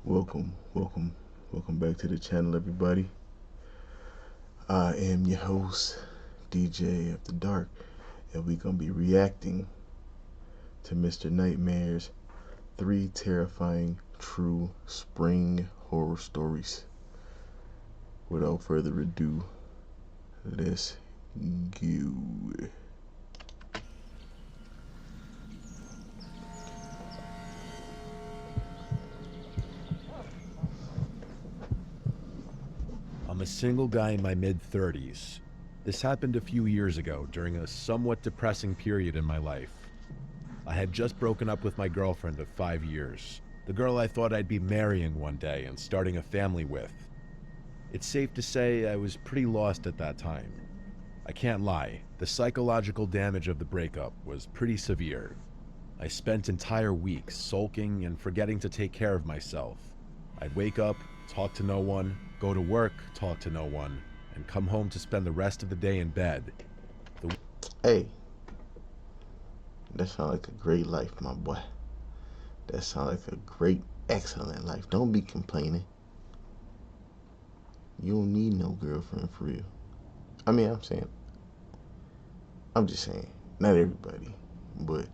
Welcome back to the channel, everybody. I am your host, DJ After Dark, and we're gonna be reacting to Mr. Nightmare's 3 terrifying true spring horror stories. Without further ado, let's go. I'm a single guy in my mid-30s. This happened a few years ago during a somewhat depressing period in my life. I had just broken up with my girlfriend of 5 years, the girl I thought I'd be marrying one day and starting a family with. It's safe to say I was pretty lost at that time. I can't lie, the psychological damage of the breakup was pretty severe. I spent entire weeks sulking and forgetting to take care of myself. I'd wake up, talk to no one, go to work, talk to no one, and come home to spend the rest of the day in bed. Hey, that sounds like a great life, my boy. That sounds like a great, excellent life. Don't be complaining. You don't need no girlfriend for real. I'm just saying, not everybody, but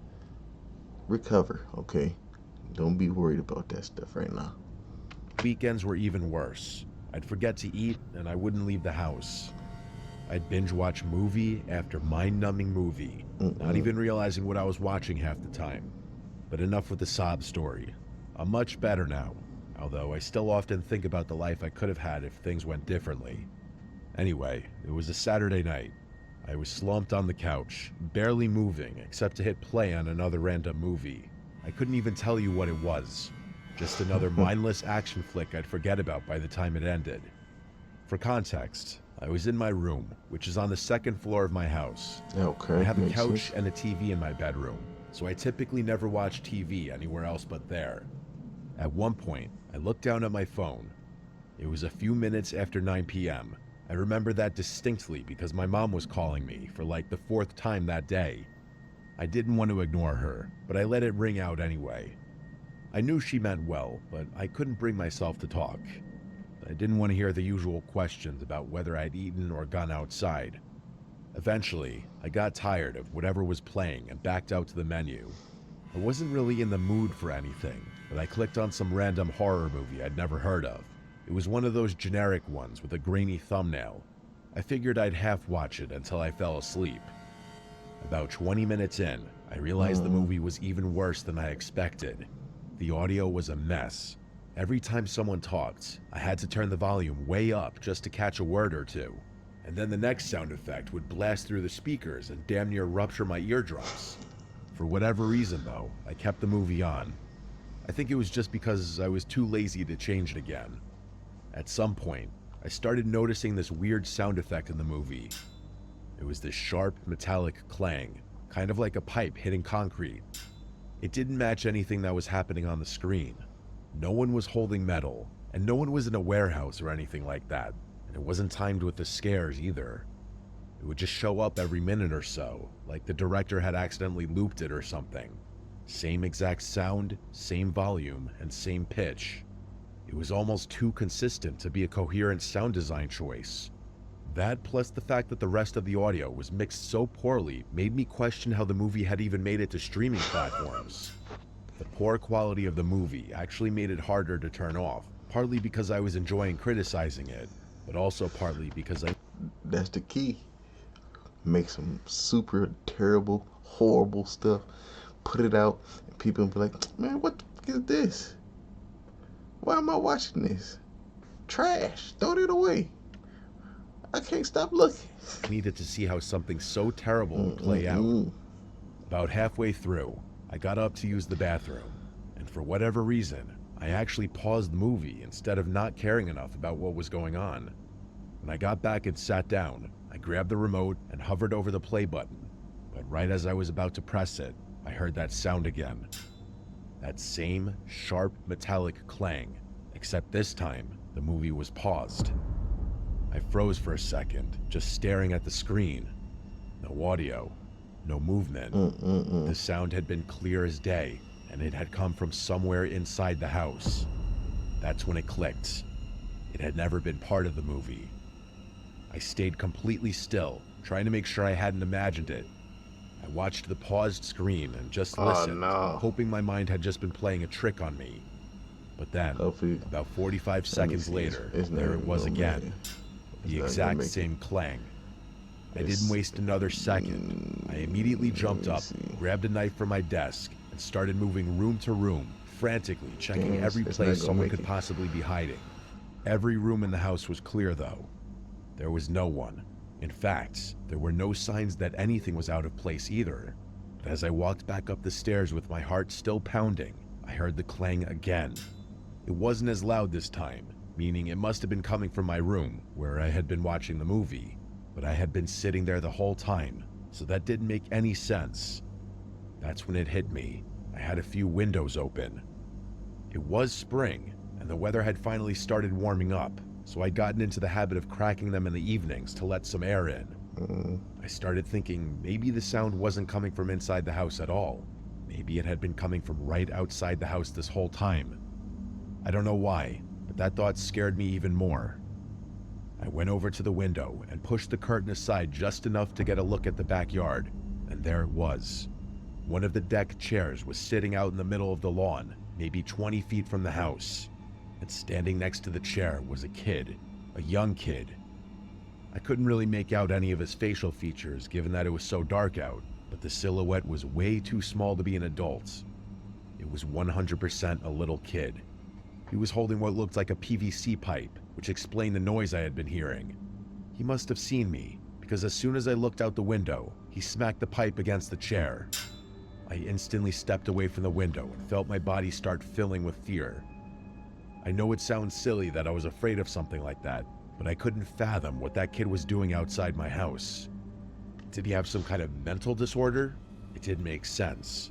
recover, okay? Don't be worried about that stuff right now. Weekends were even worse. I'd forget to eat and I wouldn't leave the house. I'd binge watch movie after mind-numbing movie, not even realizing what I was watching half the time. But enough with the sob story. I'm much better now, although I still often think about the life I could have had if things went differently. Anyway, it was a Saturday night. I was slumped on the couch, barely moving except to hit play on another random movie. I couldn't even tell you what it was. Just another mindless action flick I'd forget about by the time it ended. For context, I was in my room, which is on the second floor of my house. Okay, I have a makes couch sense. and a TV in my bedroom, so I typically never watch TV anywhere else but there. At one point, I looked down at my phone. It was a few minutes after 9 p.m. I remember that distinctly because my mom was calling me for like the 4th time that day. I didn't want to ignore her, but I let it ring out anyway. I knew she meant well, but I couldn't bring myself to talk. I didn't want to hear the usual questions about whether I'd eaten or gone outside. Eventually, I got tired of whatever was playing and backed out to the menu. I wasn't really in the mood for anything, but I clicked on some random horror movie I'd never heard of. It was one of those generic ones with a grainy thumbnail. I figured I'd half watch it until I fell asleep. About 20 minutes in, I realized the movie was even worse than I expected. The audio was a mess. Every time someone talked, I had to turn the volume way up just to catch a word or two. And then the next sound effect would blast through the speakers and damn near rupture my eardrums. For whatever reason though, I kept the movie on. I think it was just because I was too lazy to change it again. At some point, I started noticing this weird sound effect in the movie. It was this sharp, metallic clang, kind of like a pipe hitting concrete. It didn't match anything that was happening on the screen. No one was holding metal, and no one was in a warehouse or anything like that, and it wasn't timed with the scares either. It would just show up every minute or so, like the director had accidentally looped it or something. Same exact sound, same volume, and same pitch. It was almost too consistent to be a coherent sound design choice. That, plus the fact that the rest of the audio was mixed so poorly, made me question how the movie had even made it to streaming platforms. The poor quality of the movie actually made it harder to turn off, partly because I was enjoying criticizing it, but also partly because That's the key. Make some super terrible, horrible stuff, put it out, and people will be like, man, what the fuck is this? Why am I watching this? Trash. Throw it away. I can't stop looking. needed to see how something so terrible would play out. About halfway through, I got up to use the bathroom, and for whatever reason, I actually paused the movie instead of not caring enough about what was going on. When I got back and sat down, I grabbed the remote and hovered over the play button, but right as I was about to press it, I heard that sound again. That same sharp metallic clang, except this time, the movie was paused. I froze for a second, just staring at the screen. No audio, no movement. The sound had been clear as day, and it had come from somewhere inside the house. That's when it clicked. It had never been part of the movie. I stayed completely still, trying to make sure I hadn't imagined it. I watched the paused screen and just Oh listened, no. hoping my mind had just been playing a trick on me. But then, Hopefully, about 45 seconds see, later, it's not there it was gonna again. make it. The It's not exact gonna same clang. I It's- didn't waste another second. I immediately jumped let me up, see. grabbed a knife from my desk, and started moving room to room, frantically checking Damn, every it's not place gonna someone make could it. possibly be hiding. Every room in the house was clear, though. There was no one. In fact, there were no signs that anything was out of place either. But as I walked back up the stairs with my heart still pounding, I heard the clang again. It wasn't as loud this time, meaning it must have been coming from my room, where I had been watching the movie. But I had been sitting there the whole time, so that didn't make any sense. That's when it hit me. I had a few windows open. It was spring, and the weather had finally started warming up, so I'd gotten into the habit of cracking them in the evenings to let some air in. I started thinking maybe the sound wasn't coming from inside the house at all. Maybe it had been coming from right outside the house this whole time. I don't know why, but that thought scared me even more. I went over to the window and pushed the curtain aside just enough to get a look at the backyard, and there it was. One of the deck chairs was sitting out in the middle of the lawn, maybe 20 feet from the house, and standing next to the chair was a kid, a young kid. I couldn't really make out any of his facial features given that it was so dark out, but the silhouette was way too small to be an adult. It was 100% a little kid. He was holding what looked like a PVC pipe, which explained the noise I had been hearing. He must have seen me, because as soon as I looked out the window, he smacked the pipe against the chair. I instantly stepped away from the window and felt my body start filling with fear. I know it sounds silly that I was afraid of something like that, but I couldn't fathom what that kid was doing outside my house. Did he have some kind of mental disorder? It didn't make sense.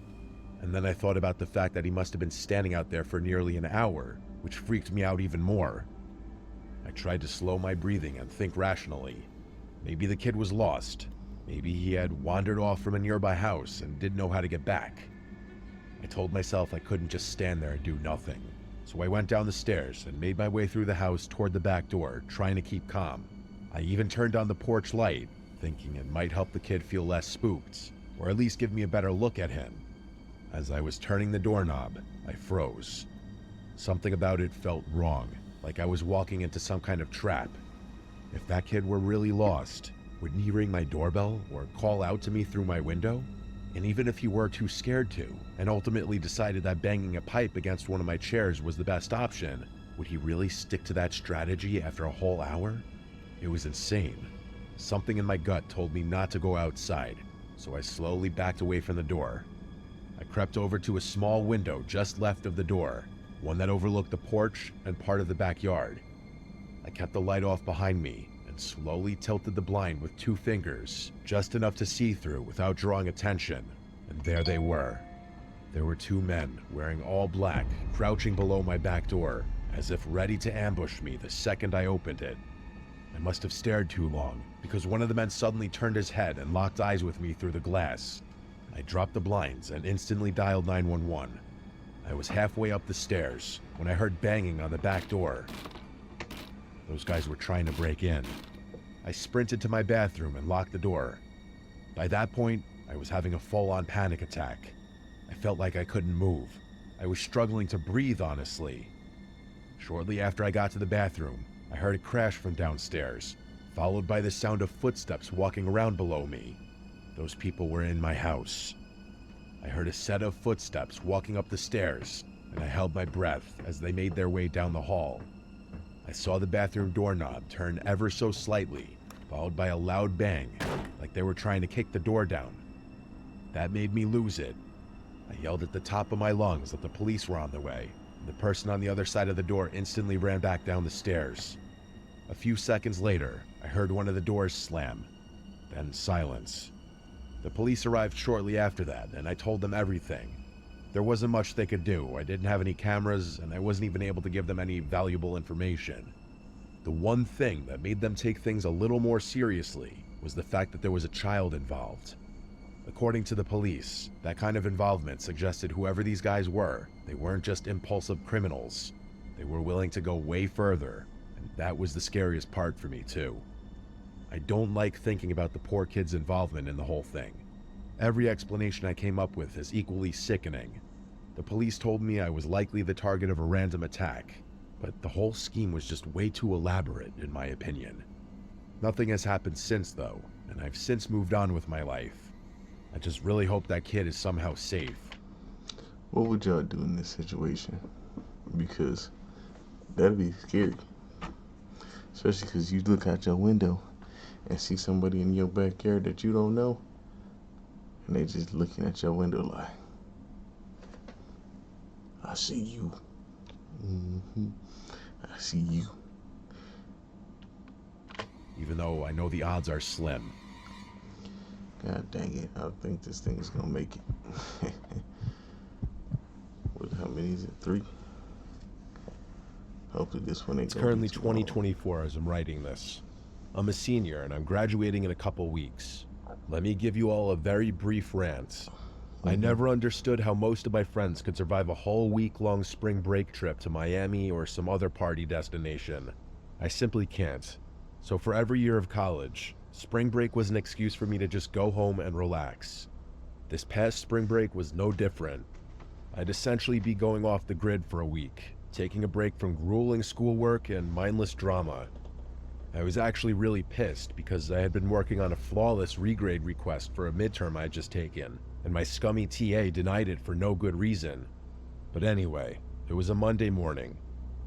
And then I thought about the fact that he must have been standing out there for nearly an hour, which freaked me out even more. I tried to slow my breathing and think rationally. Maybe the kid was lost. Maybe he had wandered off from a nearby house and didn't know how to get back. I told myself I couldn't just stand there and do nothing. So I went down the stairs and made my way through the house toward the back door, trying to keep calm. I even turned on the porch light, thinking it might help the kid feel less spooked, or at least give me a better look at him. As I was turning the doorknob, I froze. Something about it felt wrong, like I was walking into some kind of trap. If that kid were really lost, wouldn't he ring my doorbell or call out to me through my window? And even if he were too scared to, and ultimately decided that banging a pipe against one of my chairs was the best option, would he really stick to that strategy after a whole hour? It was insane. Something in my gut told me not to go outside, so I slowly backed away from the door. I crept over to a small window just left of the door, one that overlooked the porch and part of the backyard. I kept the light off behind me and slowly tilted the blind with 2 fingers, just enough to see through without drawing attention, and there they were. There were 2 men wearing all black, crouching below my back door, as if ready to ambush me the second I opened it. I must have stared too long, because one of the men suddenly turned his head and locked eyes with me through the glass. I dropped the blinds and instantly dialed 911. I was halfway up the stairs when I heard banging on the back door. Those guys were trying to break in. I sprinted to my bathroom and locked the door. By that point, I was having a full-on panic attack. I felt like I couldn't move. I was struggling to breathe, honestly. Shortly after I got to the bathroom, I heard a crash from downstairs, followed by the sound of footsteps walking around below me. Those people were in my house. I heard a set of footsteps walking up the stairs, and I held my breath as they made their way down the hall. I saw the bathroom doorknob turn ever so slightly, followed by a loud bang, like they were trying to kick the door down. That made me lose it. I yelled at the top of my lungs that the police were on their way, and the person on the other side of the door instantly ran back down the stairs. A few seconds later, I heard one of the doors slam, then silence. The police arrived shortly after that, and I told them everything. There wasn't much they could do. I didn't have any cameras, and I wasn't even able to give them any valuable information. The one thing that made them take things a little more seriously was the fact that there was a child involved. According to the police, that kind of involvement suggested whoever these guys were, they weren't just impulsive criminals. They were willing to go way further, and that was the scariest part for me too. I don't like thinking about the poor kid's involvement in the whole thing. Every explanation I came up with is equally sickening. The police told me I was likely the target of a random attack, but the whole scheme was just way too elaborate, in my opinion. Nothing has happened since, though, and I've since moved on with my life. I just really hope that kid is somehow safe. What would y'all do in this situation? Because that'd be scary. Especially because you look out your window and see somebody in your backyard that you don't know, and they just looking at your window like, I see you. I see you. Even though I know the odds are slim. God dang it, I think this thing is gonna make it. How many is it? 3? Hopefully this one ain't It's gonna currently be too long. 2024 as I'm writing this. I'm a senior and I'm graduating in a couple weeks. Let me give you all a very brief rant. I never understood how most of my friends could survive a whole week-long spring break trip to Miami or some other party destination. I simply can't. So for every year of college, spring break was an excuse for me to just go home and relax. This past spring break was no different. I'd essentially be going off the grid for a week, taking a break from grueling schoolwork and mindless drama. I was actually really pissed because I had been working on a flawless regrade request for a midterm I'd just taken, and my scummy TA denied it for no good reason. But anyway, it was a Monday morning.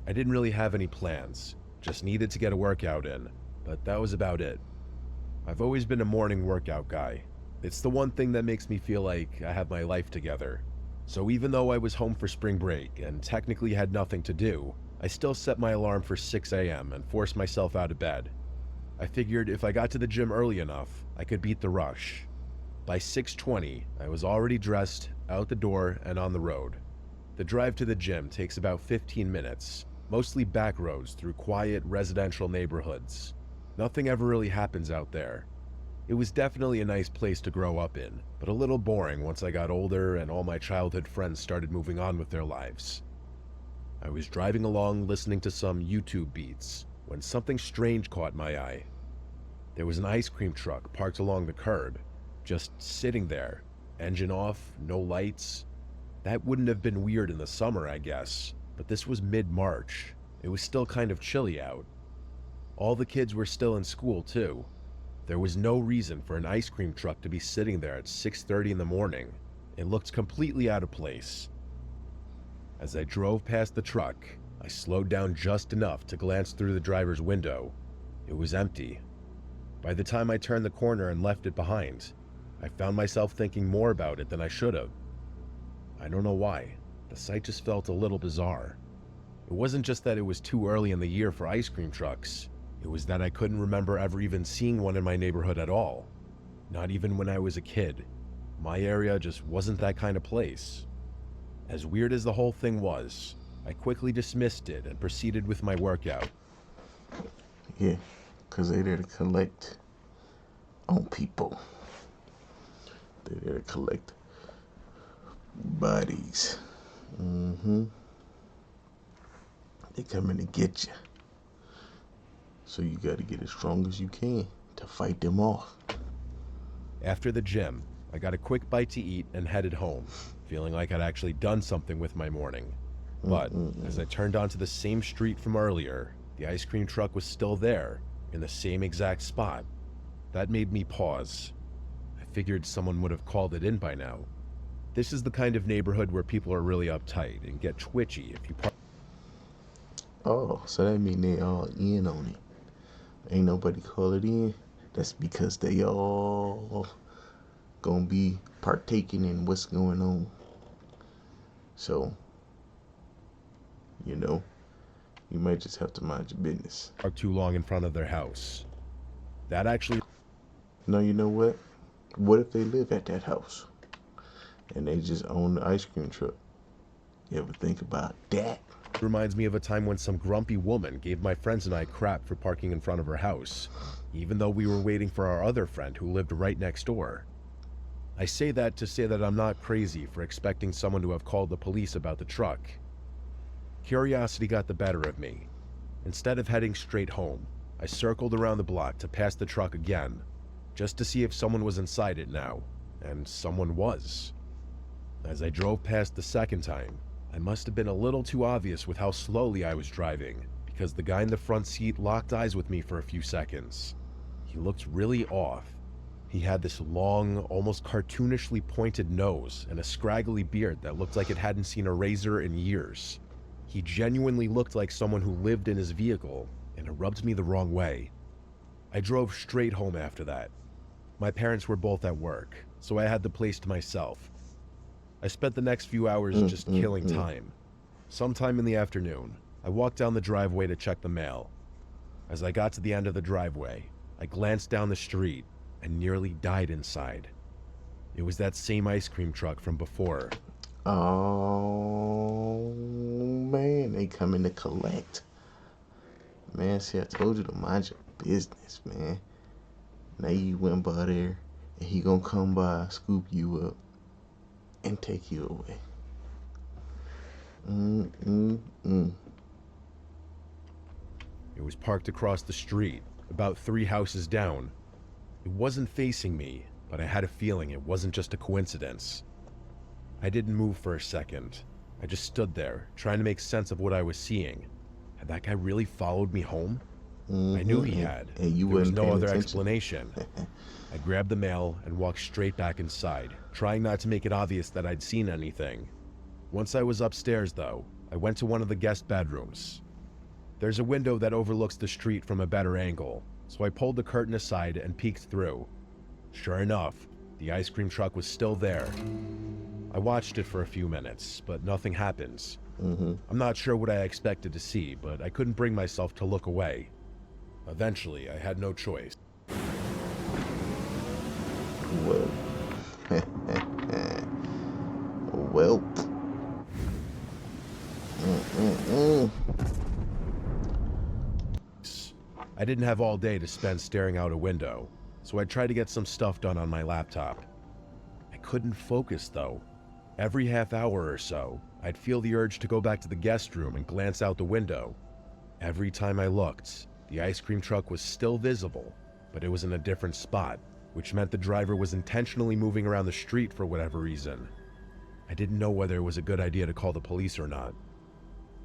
I didn't really have any plans, just needed to get a workout in, but that was about it. I've always been a morning workout guy. It's the one thing that makes me feel like I have my life together. So even though I was home for spring break and technically had nothing to do, I still set my alarm for 6 a.m. and forced myself out of bed. I figured if I got to the gym early enough, I could beat the rush. By 6:20, I was already dressed, out the door, and on the road. The drive to the gym takes about 15 minutes, mostly back roads through quiet residential neighborhoods. Nothing ever really happens out there. It was definitely a nice place to grow up in, but a little boring once I got older and all my childhood friends started moving on with their lives. I was driving along listening to some YouTube beats when something strange caught my eye. There was an ice cream truck parked along the curb, just sitting there, engine off, no lights. That wouldn't have been weird in the summer, I guess, but this was mid-March. It was still kind of chilly out. All the kids were still in school, too. There was no reason for an ice cream truck to be sitting there at 6:30 in the morning. It looked completely out of place. As I drove past the truck, I slowed down just enough to glance through the driver's window. It was empty. By the time I turned the corner and left it behind, I found myself thinking more about it than I should have. I don't know why. The sight just felt a little bizarre. It wasn't just that it was too early in the year for ice cream trucks. It was that I couldn't remember ever even seeing one in my neighborhood at all. Not even when I was a kid. My area just wasn't that kind of place. As weird as the whole thing was, I quickly dismissed it and proceeded with my workout. Yeah, because they're there to collect on people. They're there to collect bodies. They coming to get you. So you got to get as strong as you can to fight them off. After the gym, I got a quick bite to eat and headed home, feeling like I'd actually done something with my morning. But as I turned onto the same street from earlier, the ice cream truck was still there, in the same exact spot. That made me pause. I figured someone would have called it in by now. This is the kind of neighborhood where people are really uptight and get twitchy if you park. Oh, so that mean they all in on it. Ain't nobody call it in. That's because they all gonna be partaking in what's going on. So, you know, you might just have to mind your business. Too long in front of their house. That actually No, you know what? What if they live at that house and they just own the ice cream truck? You ever think about that? reminds me of a time when some grumpy woman gave my friends and I crap for parking in front of her house, even though we were waiting for our other friend who lived right next door. I say that to say that I'm not crazy for expecting someone to have called the police about the truck. Curiosity got the better of me. Instead of heading straight home, I circled around the block to pass the truck again, just to see if someone was inside it now, and someone was. As I drove past the second time, I must have been a little too obvious with how slowly I was driving, because the guy in the front seat locked eyes with me for a few seconds. He looked really off. He had this long, almost cartoonishly pointed nose and a scraggly beard that looked like it hadn't seen a razor in years. He genuinely looked like someone who lived in his vehicle, and it rubbed me the wrong way. I drove straight home after that. My parents were both at work, so I had the place to myself. I spent the next few hours just killing time. Sometime in the afternoon, I walked down the driveway to check the mail. As I got to the end of the driveway, I glanced down the street and nearly died inside. It was that same ice cream truck from before. Oh, man, they coming to collect. Man, see, I told you to mind your business, man. Now you went by there, and he gonna come by, scoop you up, and take you away. It was parked across the street, about 3 houses down. It wasn't facing me, but I had a feeling it wasn't just a coincidence. I didn't move for a second. I just stood there, trying to make sense of what I was seeing. Had that guy really followed me home? I knew he had. And you there was wasn't no paying other attention. explanation. I grabbed the mail and walked straight back inside, trying not to make it obvious that I'd seen anything. Once I was upstairs, though, I went to one of the guest bedrooms. There's a window that overlooks the street from a better angle, so I pulled the curtain aside and peeked through. Sure enough, the ice cream truck was still there. I watched it for a few minutes, but nothing happened. I'm not sure what I expected to see, but I couldn't bring myself to look away. Eventually, I had no choice. Well, well. I didn't have all day to spend staring out a window, so I tried to get some stuff done on my laptop. I couldn't focus, though. Every half hour or so, I'd feel the urge to go back to the guest room and glance out the window. Every time I looked, the ice cream truck was still visible, but it was in a different spot, which meant the driver was intentionally moving around the street for whatever reason. I didn't know whether it was a good idea to call the police or not.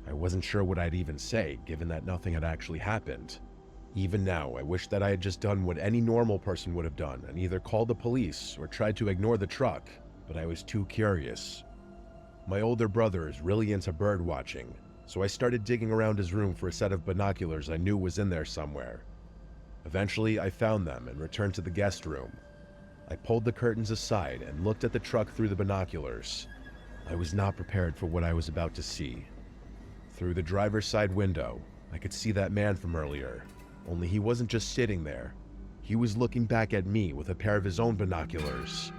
I wasn't sure what I'd even say, given that nothing had actually happened. Even now, I wish that I had just done what any normal person would have done and either called the police or tried to ignore the truck, but I was too curious. My older brother is really into bird watching, so I started digging around his room for a set of binoculars I knew was in there somewhere. Eventually, I found them and returned to the guest room. I pulled the curtains aside and looked at the truck through the binoculars. I was not prepared for what I was about to see. Through the driver's side window, I could see that man from earlier, only he wasn't just sitting there. He was looking back at me with a pair of his own binoculars.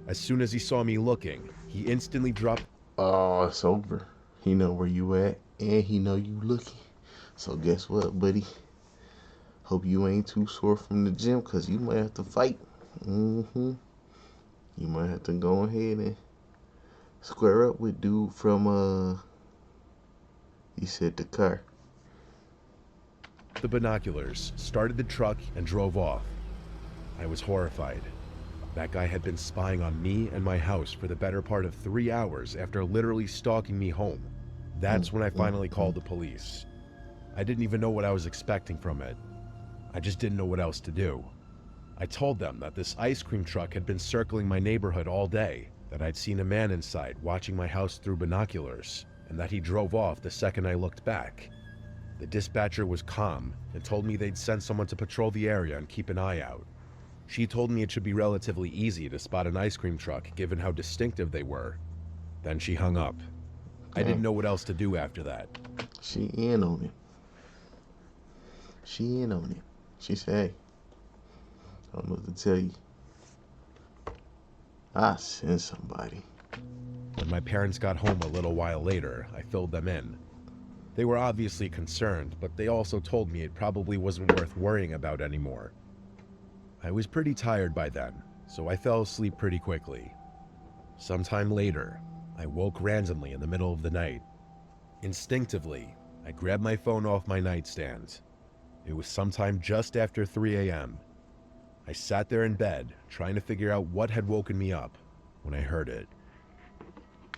As soon as he saw me looking, he instantly dropped. Oh, it's over. He know where you at, and he know you looking. So guess what, buddy? Hope you ain't too sore from the gym, cause you might have to fight. You might have to go ahead and square up with dude from he said the car. The binoculars, started the truck, and drove off. I was horrified. That guy had been spying on me and my house for the better part of 3 hours after literally stalking me home. That's when I finally called the police. I didn't even know what I was expecting from it. I just didn't know what else to do. I told them that this ice cream truck had been circling my neighborhood all day, that I'd seen a man inside watching my house through binoculars, and that he drove off the second I looked back. The dispatcher was calm and told me they'd send someone to patrol the area and keep an eye out. She told me it should be relatively easy to spot an ice cream truck given how distinctive they were. Then she hung up. I didn't know what else to do after that. She in on it. She in on it. She said, hey, I don't know what to tell you. I sent somebody. When my parents got home a little while later, I filled them in. They were obviously concerned, but they also told me it probably wasn't worth worrying about anymore. I was pretty tired by then, so I fell asleep pretty quickly. Sometime later, I woke randomly in the middle of the night. Instinctively, I grabbed my phone off my nightstand. It was sometime just after 3 a.m. I sat there in bed, trying to figure out what had woken me up, when I heard it.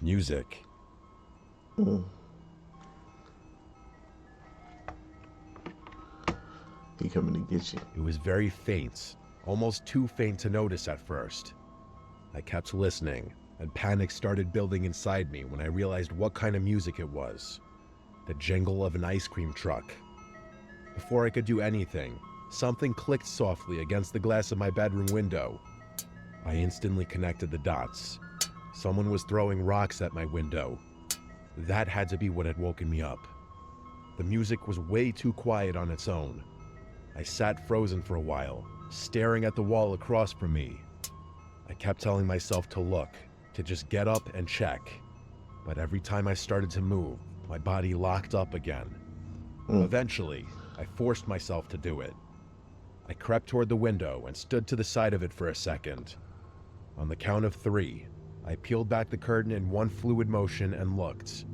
Music. Mm. He coming to get you. It was very faint, almost too faint to notice at first. I kept listening, and panic started building inside me when I realized what kind of music it was. The jingle of an ice cream truck. Before I could do anything, something clicked softly against the glass of my bedroom window. I instantly connected the dots. Someone was throwing rocks at my window. That had to be what had woken me up. The music was way too quiet on its own. I sat frozen for a while, staring at the wall across from me. I kept telling myself to look, to just get up and check. But every time I started to move, my body locked up again. Eventually, I forced myself to do it. I crept toward the window and stood to the side of it for a second. On the count of 3, I peeled back the curtain in one fluid motion and looked.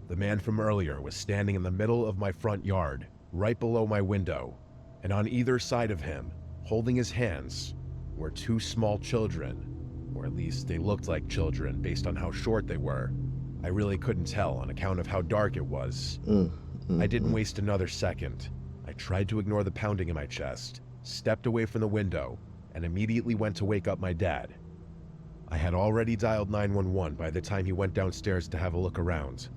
The man from earlier was standing in the middle of my front yard, right below my window, and on either side of him, holding his hands, were 2 small children, or at least they looked like children based on how short they were. I really couldn't tell on account of how dark it was. I didn't waste another second. I tried to ignore the pounding in my chest, stepped away from the window, and immediately went to wake up my dad. I had already dialed 911 by the time he went downstairs to have a look around.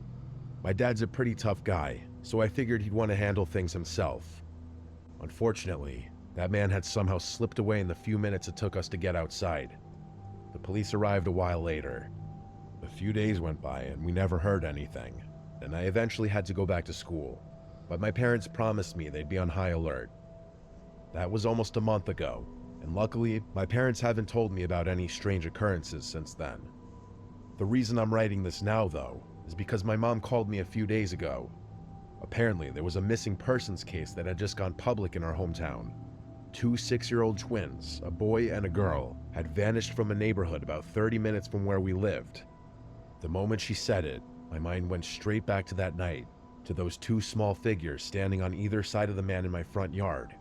My dad's a pretty tough guy, so I figured he'd want to handle things himself. Unfortunately, that man had somehow slipped away in the few minutes it took us to get outside. The police arrived a while later. A few days went by and we never heard anything, and I eventually had to go back to school, but my parents promised me they'd be on high alert. That was almost a month ago, and luckily, my parents haven't told me about any strange occurrences since then. The reason I'm writing this now, though, is because my mom called me a few days ago. Apparently, there was a missing persons case that had just gone public in our hometown. 2 6-year-old twins, a boy and a girl, had vanished from a neighborhood about 30 minutes from where we lived. The moment she said it, my mind went straight back to that night, to those 2 small figures standing on either side of the man in my front yard.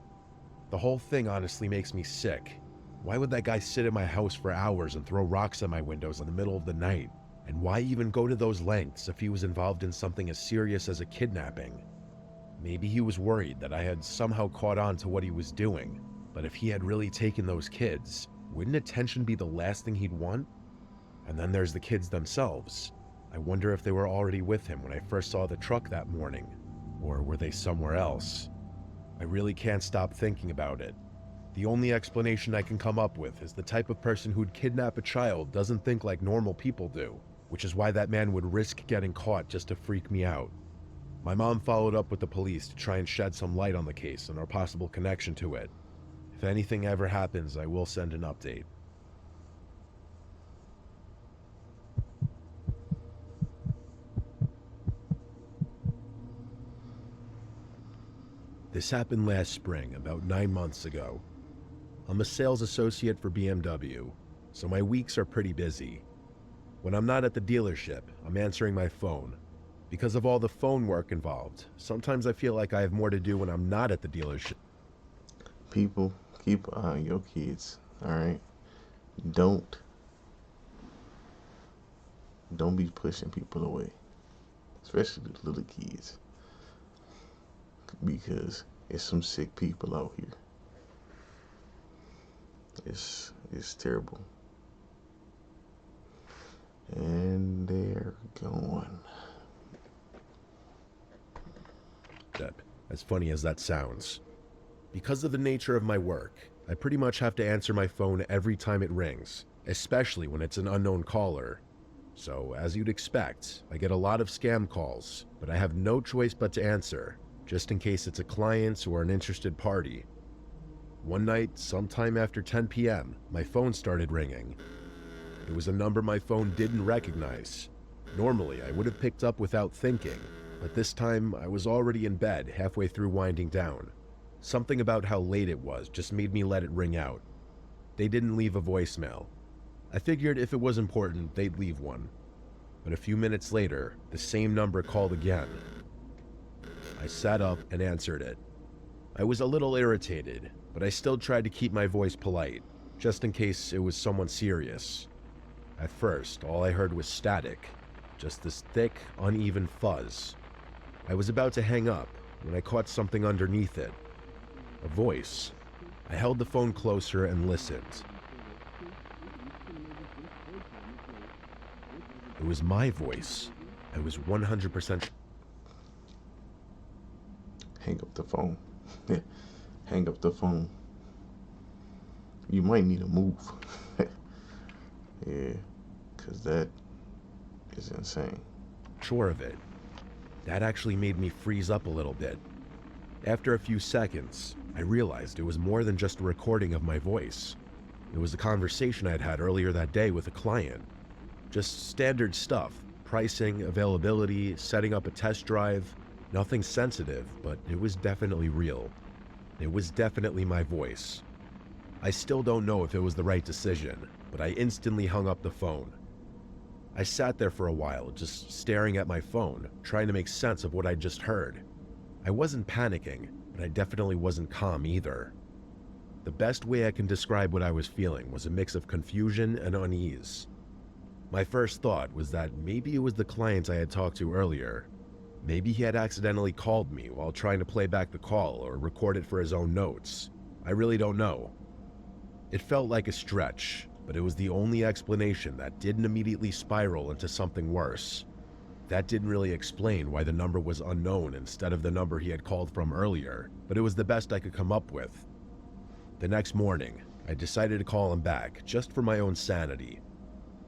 The whole thing honestly makes me sick. Why would that guy sit in my house for hours and throw rocks at my windows in the middle of the night? And why even go to those lengths if he was involved in something as serious as a kidnapping? Maybe he was worried that I had somehow caught on to what he was doing, but if he had really taken those kids, wouldn't attention be the last thing he'd want? And then there's the kids themselves. I wonder if they were already with him when I first saw the truck that morning, or were they somewhere else? I really can't stop thinking about it. The only explanation I can come up with is the type of person who'd kidnap a child doesn't think like normal people do, which is why that man would risk getting caught just to freak me out. My mom followed up with the police to try and shed some light on the case and our possible connection to it. If anything ever happens, I will send an update. This happened last spring, about 9 months ago. I'm a sales associate for BMW, so my weeks are pretty busy. When I'm not at the dealership, I'm answering my phone. Because of all the phone work involved, sometimes I feel like I have more to do when I'm not at the dealership. People, keep an eye on your kids, alright? Don't be pushing people away, especially the little kids, because it's some sick people out here. It's terrible. And they're gone. As funny as that sounds. Because of the nature of my work, I pretty much have to answer my phone every time it rings, especially when it's an unknown caller. So, as you'd expect, I get a lot of scam calls, but I have no choice but to answer, just in case it's a client or an interested party. One night, sometime after 10 p.m., my phone started ringing. It was a number my phone didn't recognize. Normally, I would have picked up without thinking, but this time I was already in bed halfway through winding down. Something about how late it was just made me let it ring out. They didn't leave a voicemail. I figured if it was important, they'd leave one. But a few minutes later, the same number called again. I sat up and answered it. I was a little irritated, but I still tried to keep my voice polite, just in case it was someone serious. At first, all I heard was static, just this thick, uneven fuzz. I was about to hang up when I caught something underneath it. A voice. I held the phone closer and listened. It was my voice. I was 100%. Hang up the phone. Hang up the phone. You might need to move. Yeah, because that is insane. Sure of it. That actually made me freeze up a little bit. After a few seconds, I realized it was more than just a recording of my voice. It was a conversation I'd had earlier that day with a client. Just standard stuff, pricing, availability, setting up a test drive. Nothing sensitive, but it was definitely real. It was definitely my voice. I still don't know if it was the right decision, but I instantly hung up the phone. I sat there for a while, just staring at my phone, trying to make sense of what I'd just heard. I wasn't panicking, but I definitely wasn't calm either. The best way I can describe what I was feeling was a mix of confusion and unease. My first thought was that maybe it was the client I had talked to earlier. Maybe he had accidentally called me while trying to play back the call or record it for his own notes. I really don't know. It felt like a stretch, but it was the only explanation that didn't immediately spiral into something worse. That didn't really explain why the number was unknown instead of the number he had called from earlier, but it was the best I could come up with. The next morning, I decided to call him back, just for my own sanity.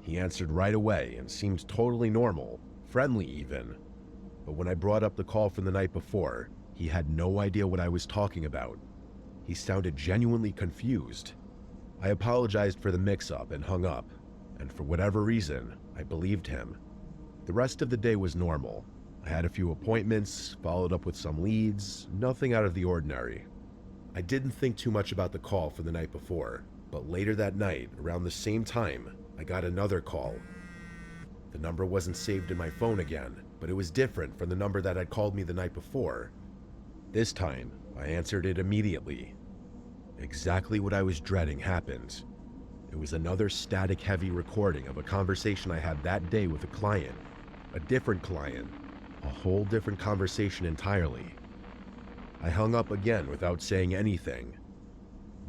He answered right away and seemed totally normal, friendly even. But when I brought up the call from the night before, he had no idea what I was talking about. He sounded genuinely confused. I apologized for the mix-up and hung up, and for whatever reason, I believed him. The rest of the day was normal. I had a few appointments, followed up with some leads, nothing out of the ordinary. I didn't think too much about the call from the night before, but later that night, around the same time, I got another call. The number wasn't saved in my phone again, but it was different from the number that had called me the night before. This time, I answered it immediately. Exactly what I was dreading happened. It was another static-heavy recording of a conversation I had that day with a client. A different client. A whole different conversation entirely. I hung up again without saying anything.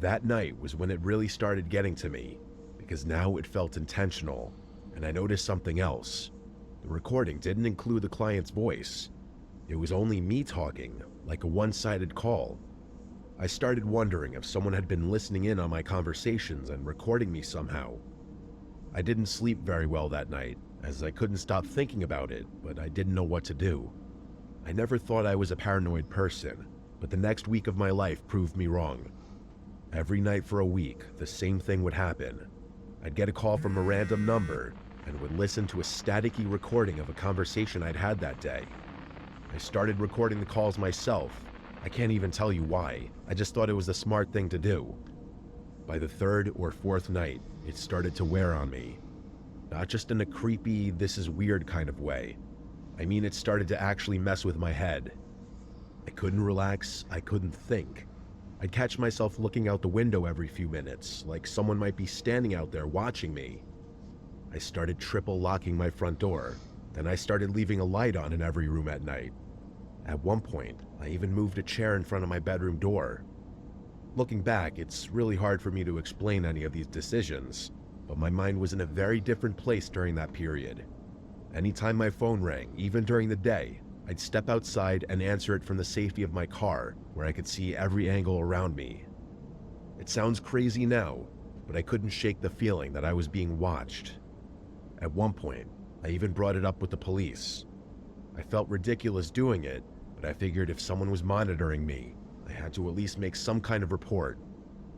That night was when it really started getting to me, because now it felt intentional, and I noticed something else. The recording didn't include the client's voice. It was only me talking, like a one-sided call. I started wondering if someone had been listening in on my conversations and recording me somehow. I didn't sleep very well that night, as I couldn't stop thinking about it, but I didn't know what to do. I never thought I was a paranoid person, but the next week of my life proved me wrong. Every night for a week, the same thing would happen. I'd get a call from a random number and would listen to a staticky recording of a conversation I'd had that day. I started recording the calls myself. I can't even tell you why. I just thought it was the smart thing to do. By the third or fourth night, it started to wear on me. Not just in a creepy, this is weird kind of way. I mean, it started to actually mess with my head. I couldn't relax, I couldn't think. I'd catch myself looking out the window every few minutes, like someone might be standing out there watching me. I started triple locking my front door. Then I started leaving a light on in every room at night. At one point, I even moved a chair in front of my bedroom door. Looking back, it's really hard for me to explain any of these decisions, but my mind was in a very different place during that period. Anytime my phone rang, even during the day, I'd step outside and answer it from the safety of my car, where I could see every angle around me. It sounds crazy now, but I couldn't shake the feeling that I was being watched. At one point, I even brought it up with the police. I felt ridiculous doing it, but I figured if someone was monitoring me, I had to at least make some kind of report.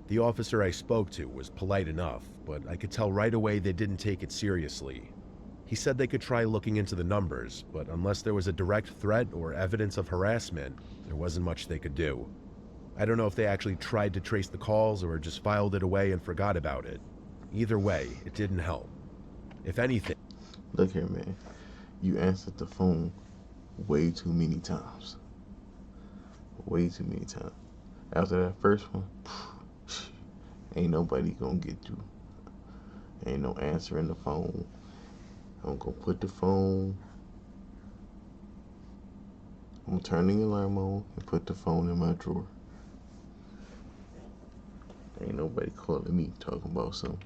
The officer I spoke to was polite enough, but I could tell right away they didn't take it seriously. He said they could try looking into the numbers, but unless there was a direct threat or evidence of harassment, there wasn't much they could do. I don't know if they actually tried to trace the calls or just filed it away and forgot about it. Either way, it didn't help. If anything... Look here, man. You answered the phone way too many times. Way too many times. After that first one, ain't nobody gonna get you. Ain't no answering the phone. I'm gonna put the phone. I'm gonna turn the alarm on and put the phone in my drawer. Ain't nobody calling me talking about some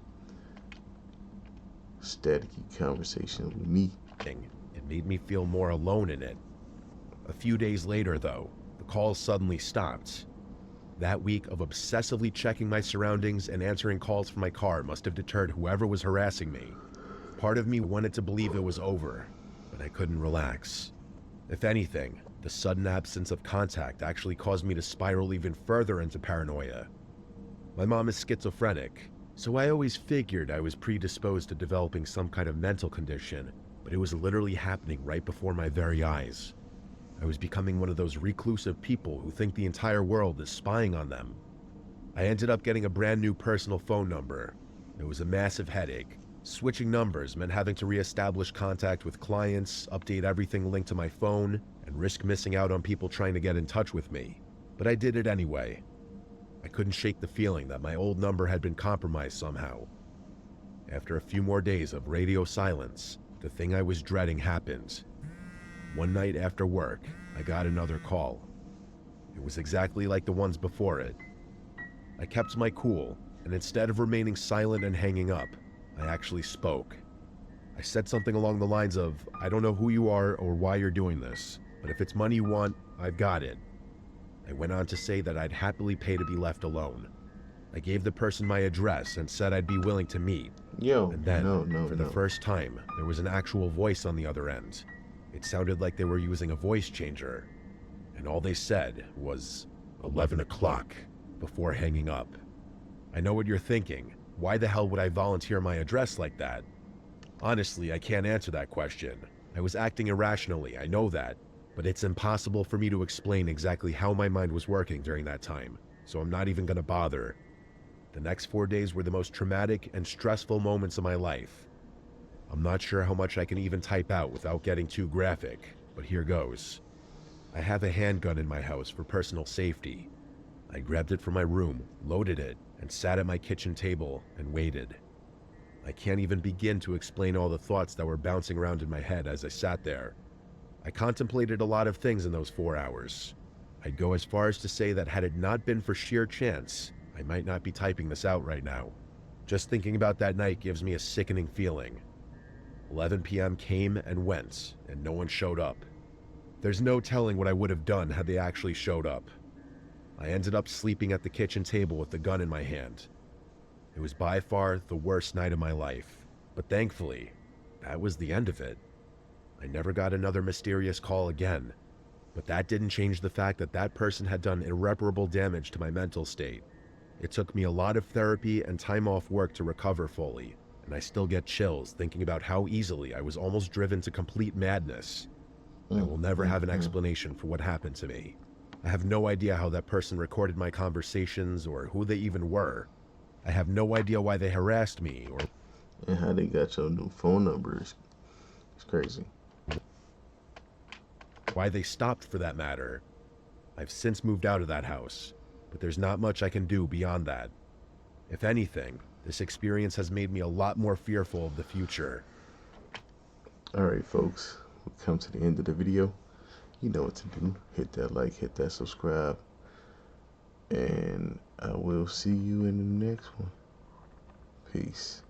staticky conversation with me. It made me feel more alone in it. A few days later, though, the calls suddenly stopped. That week of obsessively checking my surroundings and answering calls from my car must have deterred whoever was harassing me. Part of me wanted to believe it was over, but I couldn't relax. If anything, the sudden absence of contact actually caused me to spiral even further into paranoia. My mom is schizophrenic, so I always figured I was predisposed to developing some kind of mental condition, but it was literally happening right before my very eyes. I was becoming one of those reclusive people who think the entire world is spying on them. I ended up getting a brand new personal phone number. It was a massive headache. Switching numbers meant having to reestablish contact with clients, update everything linked to my phone, and risk missing out on people trying to get in touch with me. But I did it anyway. I couldn't shake the feeling that my old number had been compromised somehow. After a few more days of radio silence, the thing I was dreading happened. One night after work, I got another call. It was exactly like the ones before it. I kept my cool, and instead of remaining silent and hanging up, I actually spoke. I said something along the lines of, "I don't know who you are or why you're doing this, but if it's money you want, I've got it." I went on to say that I'd happily pay to be left alone. I gave the person my address and said I'd be willing to meet. Yo, And then, no. for the first time, there was an actual voice on the other end. It sounded like they were using a voice changer. And all they said was 11 o'clock before hanging up. I know what you're thinking. Why the hell would I volunteer my address like that? Honestly, I can't answer that question. I was acting irrationally, I know that. But it's impossible for me to explain exactly how my mind was working during that time, so I'm not even gonna bother. The next 4 days were the most traumatic and stressful moments of my life. I'm not sure how much I can even type out without getting too graphic, but here goes. I have a handgun in my house for personal safety. I grabbed it from my room, loaded it, and sat at my kitchen table and waited. I can't even begin to explain all the thoughts that were bouncing around in my head as I sat there. I contemplated a lot of things in those 4 hours. I'd go as far as to say that had it not been for sheer chance, I might not be typing this out right now. Just thinking about that night gives me a sickening feeling. 11 p.m. came and went, and no one showed up. There's no telling what I would have done had they actually showed up. I ended up sleeping at the kitchen table with the gun in my hand. It was by far the worst night of my life, but thankfully, that was the end of it. I never got another mysterious call again, but that didn't change the fact that that person had done irreparable damage to my mental state. It took me a lot of therapy and time off work to recover fully, and I still get chills thinking about how easily I was almost driven to complete madness. I will never have an explanation for what happened to me. I have no idea how that person recorded my conversations or who they even were. I have no idea why they harassed me or And how they got your new phone number is crazy. why they stopped for that matter. I've since moved out of that house, but there's not much I can do beyond that. If anything, this experience has made me a lot more fearful of the future. Alright, folks, we come to the end of the video. You know what to do. Hit that like, hit that subscribe, and I will see you in the next one. Peace.